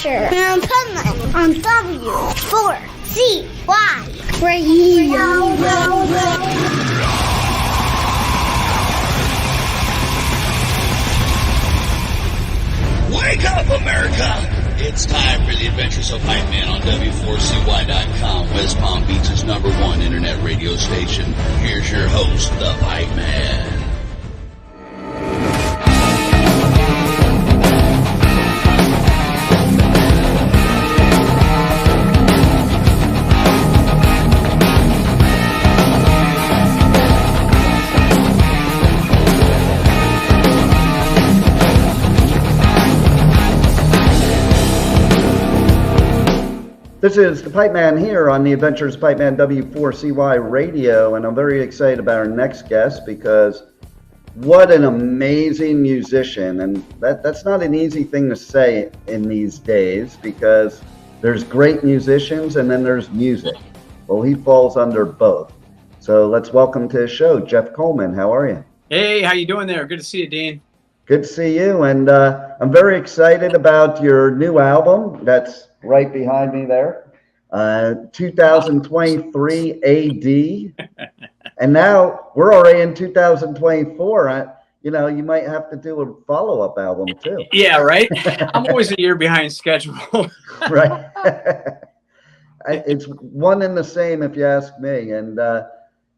Adventure on Kollman on W4CY Radio. Wake up, America! It's time for the Adventures of Pipeman on W4CY.com, West Palm Beach's #1 internet radio station. Here's your host, the Pipeman. This is the Pipeman here on the Adventures of Pipeman W4CY Radio, and I'm very excited about our next guest because what an amazing musician, and that's not an easy thing to say in these days because there's great musicians and then there's music. Well, he falls under both. So let's welcome to the show, Jeff Kollman. How are you? Hey, how you doing there? Good to see you, Dean. Good to see you, and I'm very excited about your new album that's right behind me there, 2023 AD, and now we're already in 2024. You might have to do a follow-up album too. Yeah, right? I'm always a year behind schedule. Right. It's one and the same if you ask me, and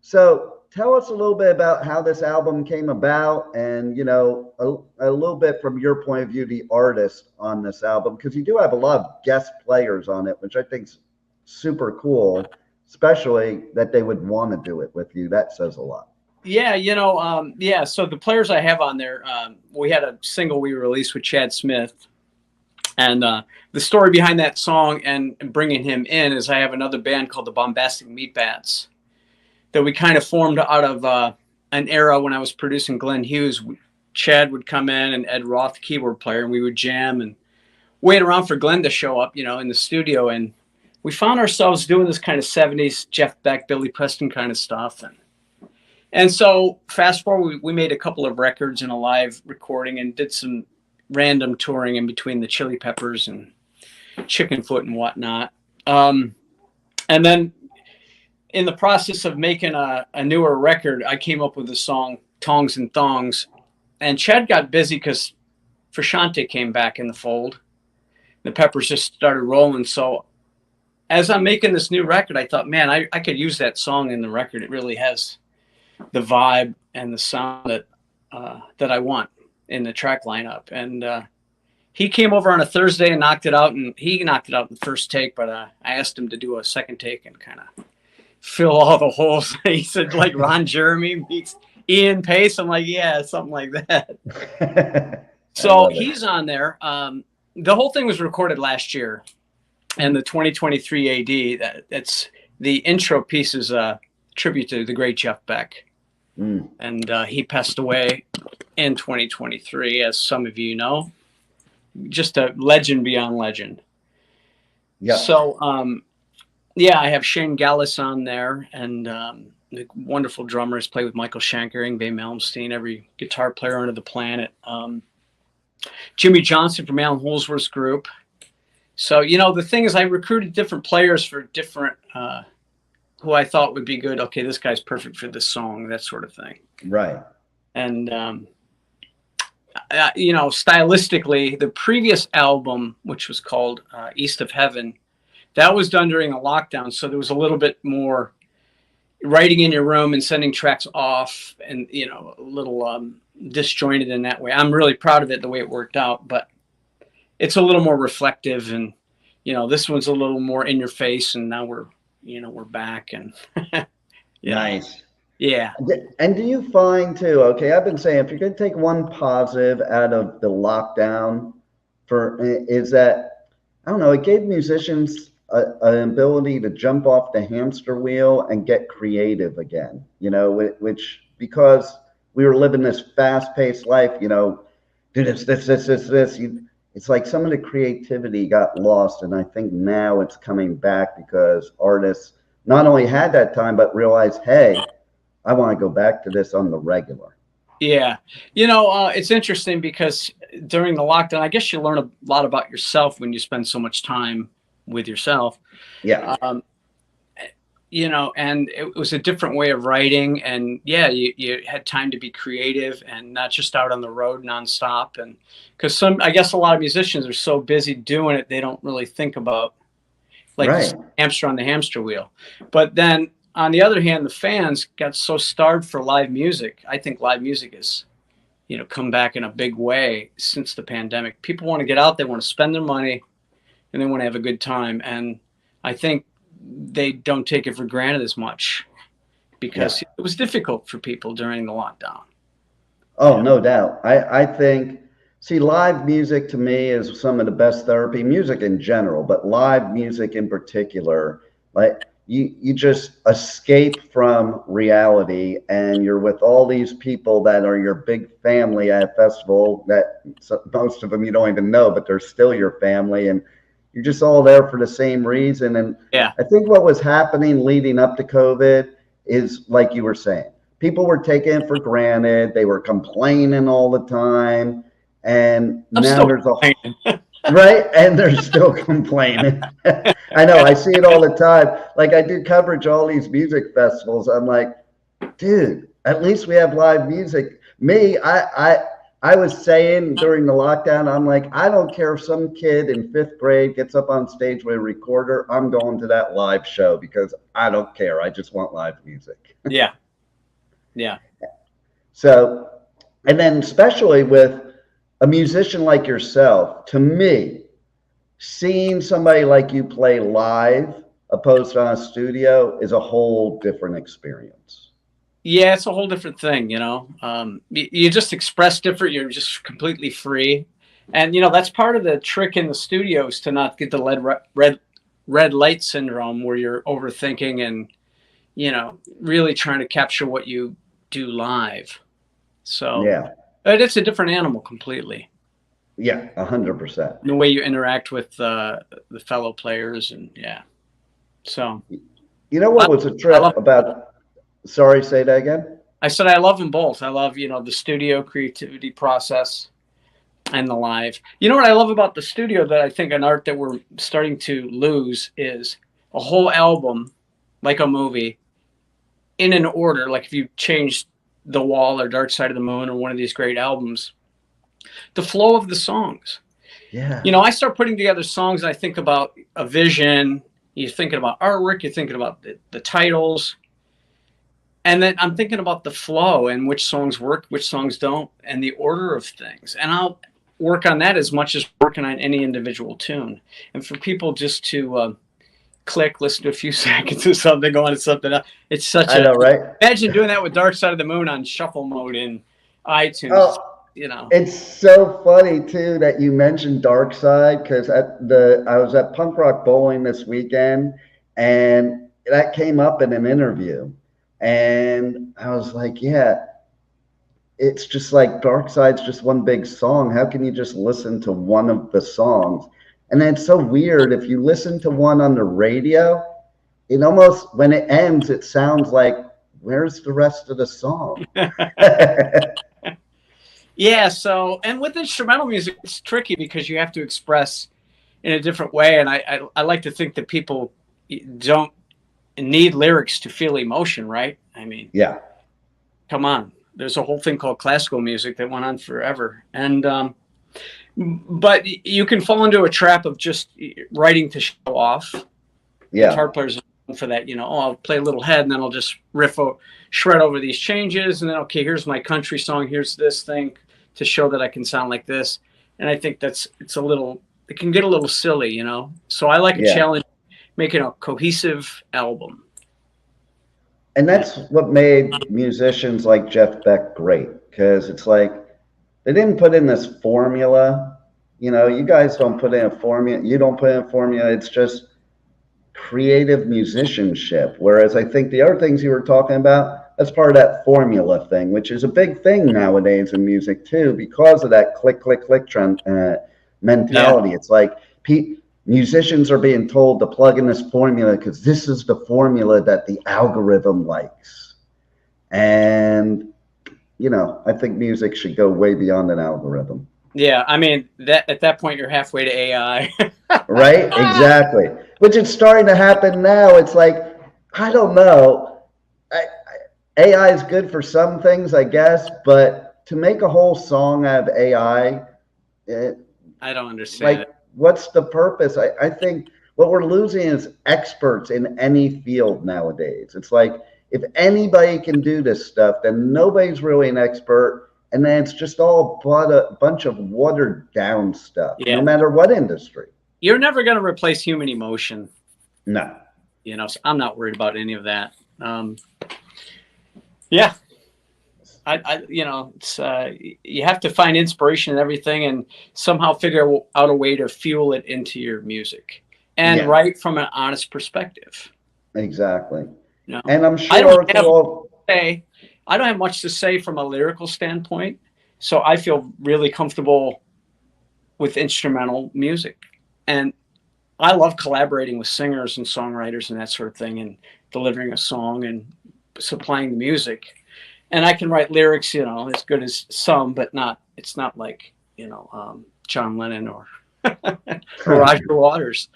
so tell us a little bit about how this album came about and, a little bit from your point of view, the artist on this album, because you do have a lot of guest players on it, which I think is super cool, especially that they would want to do it with you. That says a lot. Yeah, so the players I have on there, we had a single we released with Chad Smith. And the story behind that song and bringing him in is I have another band called the Bombastic Meatbats that we kind of formed out of an era when I was producing Glenn Hughes. Chad would come in and Ed Roth, the keyboard player, and we would jam and wait around for Glenn to show up, in the studio. And we found ourselves doing this kind of 70s Jeff Beck, Billy Preston kind of stuff. And so fast forward, we made a couple of records and a live recording and did some random touring in between the Chili Peppers and Chickenfoot and whatnot. And then in the process of making a newer record, I came up with the song Tongs and Thongs. And Chad got busy because Frusciante came back in the fold. The Peppers just started rolling. So as I'm making this new record, I thought, man, I could use that song in the record. It really has the vibe and the sound that I want in the track lineup. And he came over on a Thursday and knocked it out. And he knocked it out in the first take. But I asked him to do a second take and kind of fill all the holes. He said, like Ron Jeremy meets Ian Pace. I'm like, yeah, something like that. So he's on there. The whole thing was recorded last year, and the 2023 AD. That's the intro piece is a tribute to the great Jeff Beck, and he passed away in 2023, as some of you know. Just a legend beyond legend. Yeah. So, I have Shane Gaalaas on there, and the wonderful drummers play with Michael Schenker, Yngwie Malmsteen, every guitar player under the planet. Jimmy Johnson from Allan Holdsworth's group. So, the thing is I recruited different players for different, who I thought would be good. Okay, this guy's perfect for this song, that sort of thing. Right. And, stylistically, the previous album, which was called East of Heaven, that was done during a lockdown. So there was a little bit more writing in your room and sending tracks off and, a little disjointed in that way. I'm really proud of it, the way it worked out, but it's a little more reflective. And, this one's a little more in your face. And now we're back and Nice. Yeah. And do you find too, okay, I've been saying if you're going to take one positive out of the lockdown is that, I don't know, it gave musicians an ability to jump off the hamster wheel and get creative again, which because we were living this fast-paced life, do this. It's like some of the creativity got lost, and I think now it's coming back because artists not only had that time, but realized, hey, I want to go back to this on the regular. Yeah. It's interesting because during the lockdown, I guess you learn a lot about yourself when you spend so much time with yourself. Yeah. And it was a different way of writing. And yeah, you had time to be creative and not just out on the road nonstop. And because I guess a lot of musicians are so busy doing it, they don't really think about like Right. hamster on the hamster wheel. But then on the other hand, the fans got so starved for live music. I think live music has, come back in a big way since the pandemic. People want to get out, they want to spend their money, and they want to have a good time. And I think they don't take it for granted as much because it was difficult for people during the lockdown. Oh, no doubt. I think, see, live music to me is some of the best therapy, music in general, but live music in particular. Like you just escape from reality, and you're with all these people that are your big family at a festival that most of them you don't even know, but they're still your family, and you're just all there for the same reason. And yeah, I think what was happening leading up to COVID is, like you were saying, people were taking it for granted. They were complaining all the time. And now there's right. And they're still complaining. I know. I see it all the time. Like, I do coverage all these music festivals. I'm like, dude, at least we have live music. I was saying during the lockdown, I'm like, I don't care if some kid in 5th grade gets up on stage with a recorder. I'm going to that live show because I don't care. I just want live music. Yeah. Yeah. So, and then especially with a musician like yourself, to me, seeing somebody like you play live opposed to on a studio is a whole different experience. Yeah, it's a whole different thing, you just express different, you're just completely free. And, that's part of the trick in the studio is to not get the red light syndrome where you're overthinking and, really trying to capture what you do live. So yeah, but it's a different animal completely. Yeah, 100%. The way you interact with the fellow players and so. You know what was a trip about? Sorry, say that again. I said I love them both. I love, the studio creativity process and the live. You know what I love about the studio that I think an art that we're starting to lose is a whole album, like a movie, in an order. Like if you changed The Wall or Dark Side of the Moon or one of these great albums, the flow of the songs. Yeah. I start putting together songs and I think about a vision. You're thinking about artwork. You're thinking about the titles. And then I'm thinking about the flow and which songs work, which songs don't, and the order of things. And I'll work on that as much as working on any individual tune. And for people just to click, listen to a few seconds of something, go on to something else. It's such I know, right? Imagine doing that with Dark Side of the Moon on shuffle mode in iTunes. Oh, it's so funny too that you mentioned Dark Side, because I was at Punk Rock Bowling this weekend, and that came up in an interview. And I was like, yeah, it's just like Dark Side's just one big song. How can you just listen to one of the songs? And then it's so weird. If you listen to one on the radio, it almost, when it ends, it sounds like, where's the rest of the song? Yeah. So, and with instrumental music, it's tricky because you have to express in a different way. And I like to think that people don't need lyrics to feel emotion, right? I mean, yeah, come on. There's a whole thing called classical music that went on forever. And, but you can fall into a trap of just writing to show off. Yeah. Guitar players are for that, I'll play a little head and then I'll just shred over these changes. And then, okay, here's my country song. Here's this thing to show that I can sound like this. And I think it can get a little silly, So I like a challenge, making a cohesive album. And that's what made musicians like Jeff Beck great, because it's like they didn't put in this formula. You guys don't put in a formula. You don't put in a formula. It's just creative musicianship. Whereas I think the other things you were talking about, that's part of that formula thing, which is a big thing nowadays in music too, because of that click, click, click trend, mentality. Yeah. It's like musicians are being told to plug in this formula because this is the formula that the algorithm likes. And I think music should go way beyond an algorithm. Yeah, I mean, that at that point you're halfway to AI. Right? Exactly. Which is starting to happen now. It's like, I don't know. AI is good for some things, I guess, but to make a whole song out of AI, I don't understand it. What's the purpose? I think what we're losing is experts in any field nowadays. It's like, if anybody can do this stuff, then nobody's really an expert. And then it's just all but a bunch of watered down stuff, no matter what industry. You're never going to replace human emotion. No. So I'm not worried about any of that. Yeah. It's you have to find inspiration in everything and somehow figure out a way to fuel it into your music and write from an honest perspective. Exactly. No. And I'm sure I don't have much to say from a lyrical standpoint, so I feel really comfortable with instrumental music. And I love collaborating with singers and songwriters and that sort of thing, and delivering a song and supplying the music. And I can write lyrics, as good as some, but it's not like, John Lennon or Roger Waters.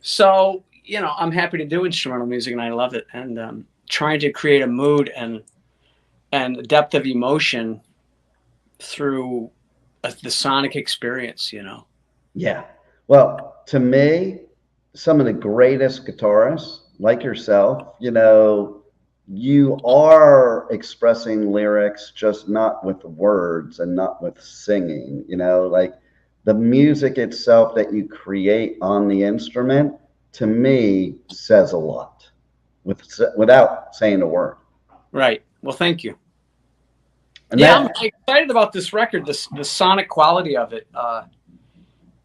So, I'm happy to do instrumental music and I love it. And trying to create a mood and a depth of emotion through the sonic experience, Yeah. Well, to me, some of the greatest guitarists like yourself, you are expressing lyrics, just not with words and not with singing, like the music itself that you create on the instrument, to me, says a lot without saying a word. Right. Well, thank you. And I'm excited about this record, the sonic quality of it.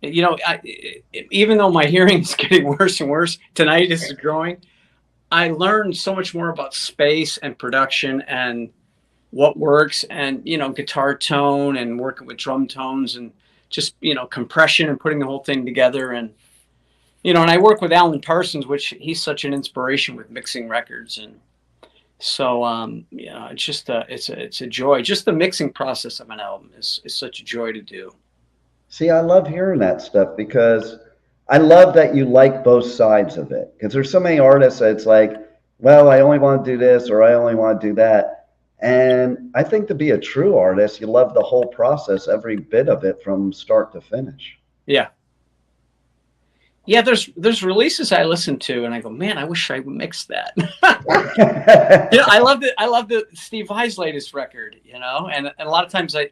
Even though my hearing is getting worse and worse, tinnitus is growing, I learned so much more about space and production and what works and, guitar tone and working with drum tones and just, compression and putting the whole thing together. And, and I work with Alan Parsons, which he's such an inspiration with mixing records. And so, it's just, it's a joy. Just the mixing process of an album is such a joy to do. See, I love hearing that stuff because I love that you like both sides of it, because there's so many artists that it's like, well, I only want to do this or I only want to do that. And I think to be a true artist, you love the whole process, every bit of it from start to finish. Yeah. Yeah, there's releases I listen to and I go, man, I wish I mixed that. I love the Steve Vai's latest record, and a lot of times I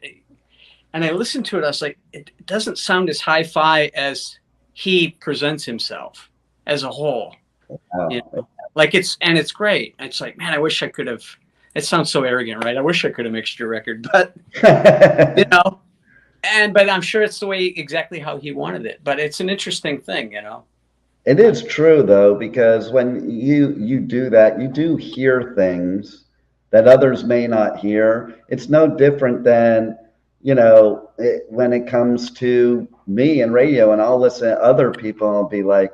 listen to it, I was like, it doesn't sound as hi-fi as he presents himself as a whole. Wow. Like it's great. It's like, man, I wish I could have. It sounds so arrogant, right? I wish I could have mixed your record, but but I'm sure it's the way exactly how he wanted it. But it's an interesting thing, It is true though, because when you do that, you do hear things that others may not hear. It's no different than when it comes to me and radio, and I'll listen to other people and I'll be like,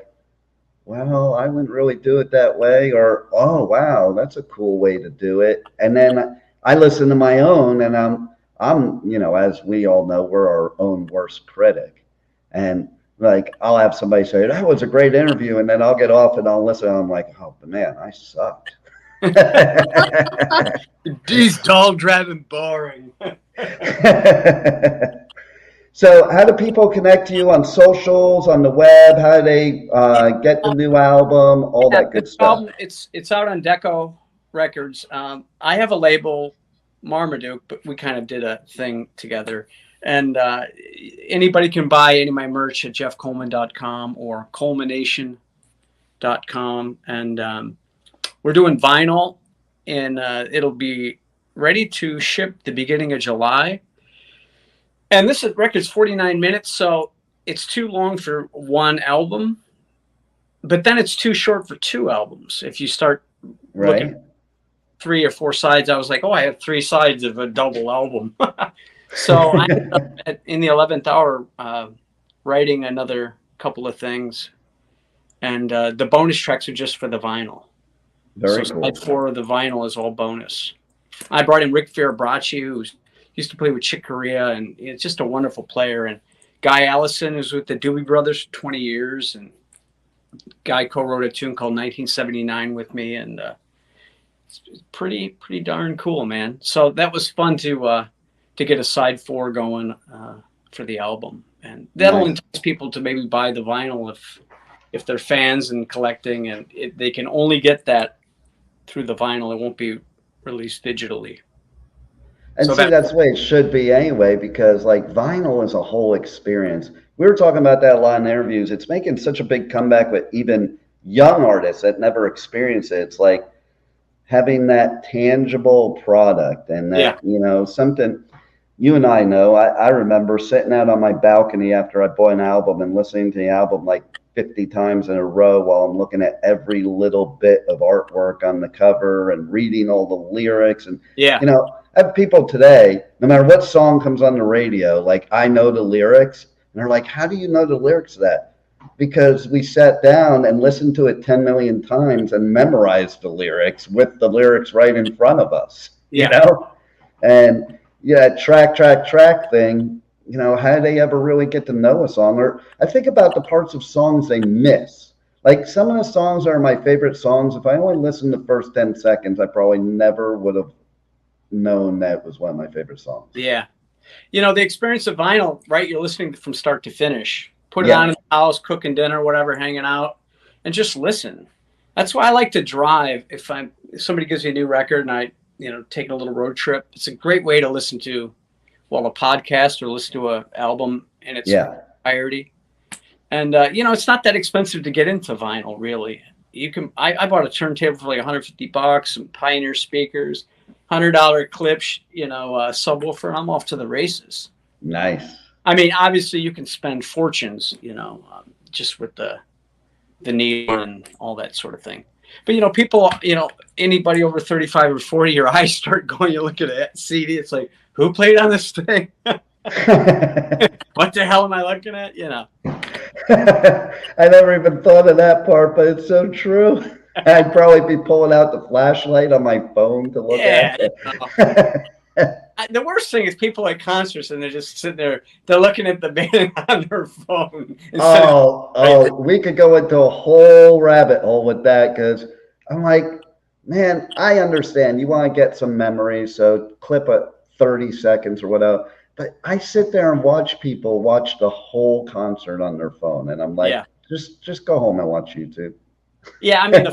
well, I wouldn't really do it that way, or, oh, wow, that's a cool way to do it. And then I listen to my own, and I'm as we all know, we're our own worst critic. And like, I'll have somebody say, that was a great interview. And then I'll get off and I'll listen. And I'm like, oh, man, I sucked. These dog driving boring. So how do people connect to you on socials, on the web? How do they get the new album, all that good stuff? It's out on DEKO Records. I have a label, Marmaduke, but we kind of did a thing together. And anybody can buy any of my merch at jeffkollman.com or kollmanation.com. And we're doing vinyl, and it'll be ready to ship the beginning of July. And this record's 49 minutes, so it's too long for one album, but then it's too short for two albums. If you start looking at 3 or 4 sides, I was like, oh, I have 3 sides of a double album. So I ended up in the 11th hour writing another couple of things, and the bonus tracks are just for the vinyl. Very cool. Side 4 of the vinyl is all bonus. I brought in Ric Fierabracci, who used to play with Corea, and it's just a wonderful player. And Guy Allison, who's with the Doobie Brothers for 20 years, and Guy co-wrote a tune called 1979 with me, and it's pretty darn cool, man. So that was fun to get a side 4 going for the album, and that'll entice people to maybe buy the vinyl if they're fans and collecting, and they can only get that through the vinyl. It won't be released digitally. And so that's the way it should be anyway, because like vinyl is a whole experience. We were talking about that a lot in interviews. It's making such a big comeback with even young artists that never experience it. It's like having that tangible product, and that, you know, something you and I know. I remember sitting out on my balcony after I bought an album and listening to the album like 50 times in a row while I'm looking at every little bit of artwork on the cover and reading all the lyrics. And, you know, I have people today, no matter what song comes on the radio, like I know the lyrics, and they're like, how do you know the lyrics to that? Because we sat down and listened to it 10 million times and memorized the lyrics with the lyrics right in front of us, you know? And track thing, you know, how do they ever really get to know a song? Or I think about the parts of songs they miss. Like some of the songs are my favorite songs. If I only listened the first 10 seconds, I probably never would have known that was one of my favorite songs. Yeah. You know, the experience of vinyl, right? You're listening from start to finish. Put it on in the house, cooking dinner, whatever, hanging out, and just listen. That's why I like to drive. If somebody gives me a new record and I, you know, taking a little road trip, it's a great way to listen to, well, a podcast or listen to an album in its entirety. And, you know, it's not that expensive to get into vinyl, really. You can. I bought a turntable for like $150, some Pioneer speakers, $100 clips, you know, subwoofer, and I'm off to the races. Nice. I mean, obviously you can spend fortunes, you know, just with the needle and all that sort of thing. But, you know, people, you know, anybody over 35 or 40, your eyes start going, you look at a CD, it's like, who played on this thing? What the hell am I looking at? You know. I never even thought of that part, but it's so true. I'd probably be pulling out the flashlight on my phone to look at it. The worst thing is people at concerts and they're just sitting there, they're looking at the band on their phone. We could go into a whole rabbit hole with that, because I'm like, man, I understand you want to get some memories, so clip it 30 seconds or whatever. But I sit there and watch people watch the whole concert on their phone, and I'm like, just go home and watch YouTube. Yeah, I mean,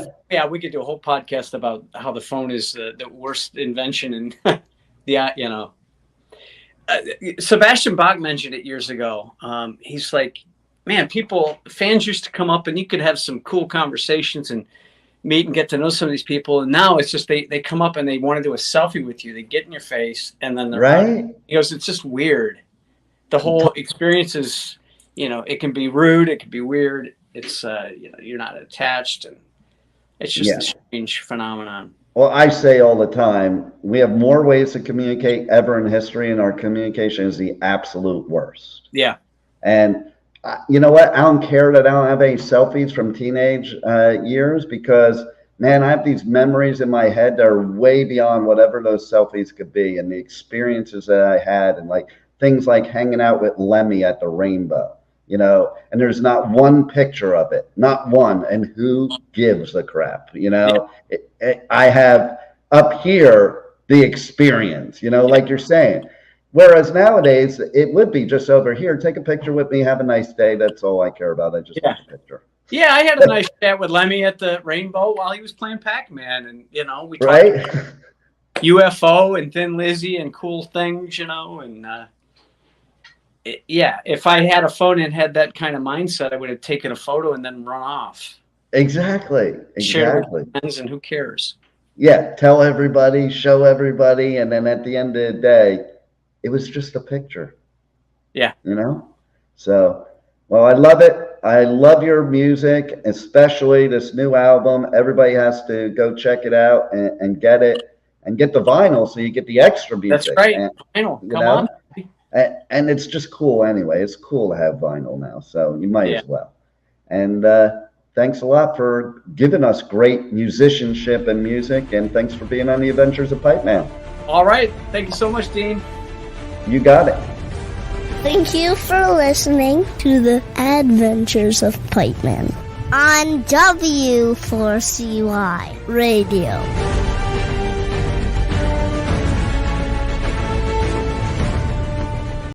we could do a whole podcast about how the phone is the worst invention, and you know, Sebastian Bach mentioned it years ago. He's like, man, fans used to come up and you could have some cool conversations and meet and get to know some of these people. And now it's just, they come up and they want to do a selfie with you. They get in your face and then they're right. He goes, it's just weird. The whole experience is, you know, it can be rude. It can be weird. It's, you know, you're not attached, and it's just a strange phenomenon. Well, I say all the time, we have more ways to communicate ever in history, and our communication is the absolute worst. Yeah. And you know what? I don't care that I don't have any selfies from teenage years, because, man, I have these memories in my head that are way beyond whatever those selfies could be, and the experiences that I had, and like things like hanging out with Lemmy at the Rainbow, you know, and there's not one picture of it, not one. And who gives a crap, you know? I have up here the experience, you know, like you're saying. Whereas nowadays, it would be just over here. Take a picture with me. Have a nice day. That's all I care about. I just want a picture. Yeah, I had a nice chat with Lemmy at the Rainbow while he was playing Pac-Man. And, you know, we talked about UFO and Thin Lizzy and cool things, you know. And, if I had a phone and had that kind of mindset, I would have taken a photo and then run off. Exactly. Share with friends, and who cares? Yeah, tell everybody, show everybody, and then at the end of the day, it was just a picture. Yeah. You know? So, well, I love it. I love your music, especially this new album. Everybody has to go check it out and get it, and get the vinyl so you get the extra music. That's right. Vinyl. Come on. And it's just cool anyway. It's cool to have vinyl now, so you might as well. And thanks a lot for giving us great musicianship and music, and thanks for being on the Adventures of Pipe Man. All right. Thank you so much, Dean. You got it. Thank you for listening to the Adventures of Pipe Man on W4CY Radio.